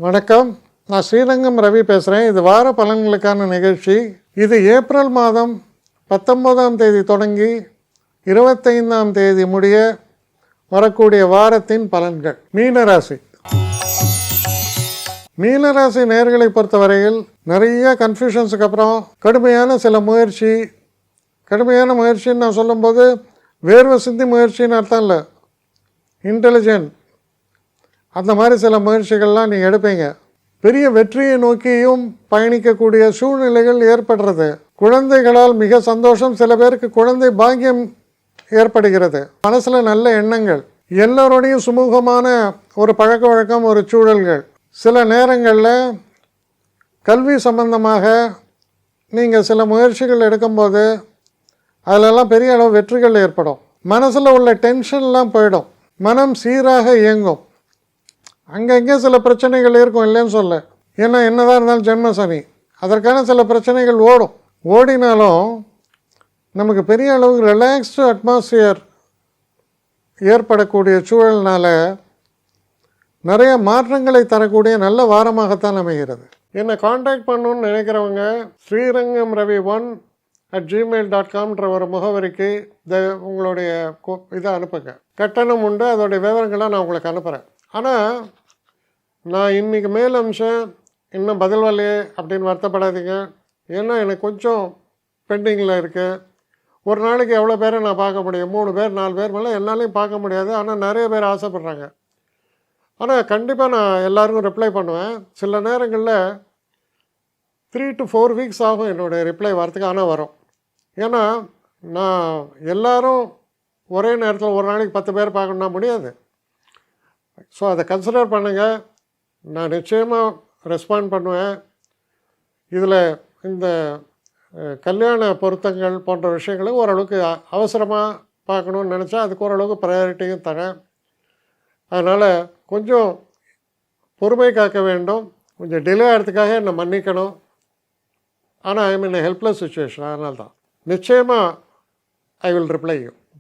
வணக்கம், நான் ஸ்ரீரங்கம் ரவி பேசுகிறேன். இது வார பலன்களுக்கான நிகழ்ச்சி. இது ஏப்ரல் மாதம் 19ஆம் தேதி தொடங்கி 25ஆம் தேதி முடிய வரக்கூடிய வாரத்தின் பலன்கள். மீனராசி நேயர்களை பொறுத்தவரையில் நிறைய கன்ஃபியூஷன்ஸுக்கு அப்புறம் கடுமையான முயற்சின்னு நான் சொல்லும்போது வேர்வை சிந்தி முயற்சின்னு அர்த்தம் இல்லை, இன்டெலிஜென்ட், அந்த மாதிரி சில முயற்சிகள்லாம் நீங்கள் எடுப்பீங்க. பெரிய வெற்றியை நோக்கியும் பயணிக்கக்கூடிய சூழ்நிலைகள் ஏற்படுறது. குழந்தைகளால் மிக சந்தோஷம். சில பேருக்கு குழந்தை பாக்கியம் ஏற்படுகிறது. மனசில் நல்ல எண்ணங்கள், எல்லோருடையும் சுமூகமான ஒரு பழக்க வழக்கம், ஒரு சூழல்கள். சில நேரங்களில் கல்வி சம்பந்தமாக நீங்கள் சில முயற்சிகள் எடுக்கும்போது அதிலெல்லாம் பெரிய அளவு வெற்றிகள் ஏற்படும். மனசில் உள்ள டென்ஷன்லாம் போயிடும். மனம் சீராக இயங்கும். அங்கங்கே சில பிரச்சனைகள் இருக்கும், இல்லைன்னு சொல்ல. ஏன்னா என்னதான் இருந்தாலும் ஜென்ம சனி, அதற்கான சில பிரச்சனைகள் ஓடினாலும் நமக்கு பெரிய அளவுக்கு ரிலாக்ஸ்டு அட்மாஸ்பியர் ஏற்படக்கூடிய சூழல்னால நிறைய மாற்றங்களை தரக்கூடிய நல்ல வாரமாகத்தான் அமைகிறது. என்னை காண்டாக்ட் பண்ணணுன்னு நினைக்கிறவங்க srirangam1@gmail.com ஒரு முகவரிக்கு உங்களுடைய இதை அனுப்புங்க. கட்டணம் உண்டு, அதோடைய விவரங்களை நான் உங்களுக்கு அனுப்புகிறேன். ஆனால் நான் இன்றைக்கி மேல் அம்சம் இன்னும் பதில் வரலையே அப்படின்னு வருத்தப்படாதீங்க. ஏன்னா எனக்கு கொஞ்சம் பெண்டிங்கில் இருக்குது. ஒரு நாளைக்கு எவ்வளோ பேரை நான் பார்க்க முடியும்? 3 பேர் 4 பேர் மேலே என்னாலையும் பார்க்க முடியாது. ஆனால் நிறைய பேர் ஆசைப்பட்றாங்க. ஆனால் கண்டிப்பாக நான் எல்லாருக்கும் ரிப்ளை பண்ணுவேன். சில நேரங்களில் 3 to 4 வீக்ஸ் ஆகும் என்னுடைய ரிப்ளை வரத்துக்கு. ஆனால் வரும். ஏன்னா நான் எல்லோரும் ஒரே நேரத்தில் ஒரு நாளைக்கு 10 பேர் பார்க்கணுன்னா முடியாது. ஸோ அதை கன்சிடர் பண்ணுங்கள். நான் நிச்சயமாக ரெஸ்பாண்ட் பண்ணுவேன். இதில் இந்த கல்யாண பொருத்தங்கள் போன்ற விஷயங்களை ஓரளவுக்கு அவசரமாக பார்க்கணுன்னு நினச்சா அதுக்கு ஓரளவுக்கு ப்ரையாரிட்டியும் தரேன். அதனால் கொஞ்சம் பொறுமை காக்க வேண்டும். கொஞ்சம் டிலே ஆகிறதுக்காக என்னை மன்னிக்கணும். ஆனால் ஐ மீன் ஹெல்ப்லெஸ் சுச்சுவேஷன். அதனால தான் நிச்சயமாக ஐ வில் ரிப்ளை யூ.